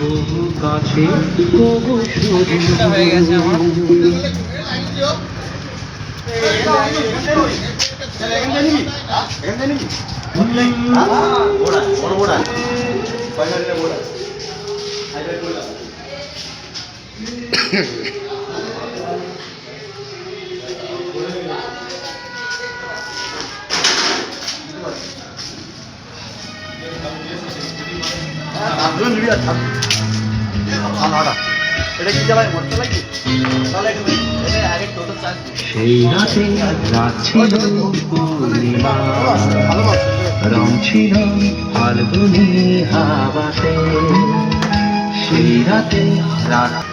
বহু কাছে বহু হয়ে গেছে আমার। সেই রাতে রাত ছিল পূর্ণিমা, রং ছিল ফাল্গুনি হাওয়াতে। সেই রাতে রাত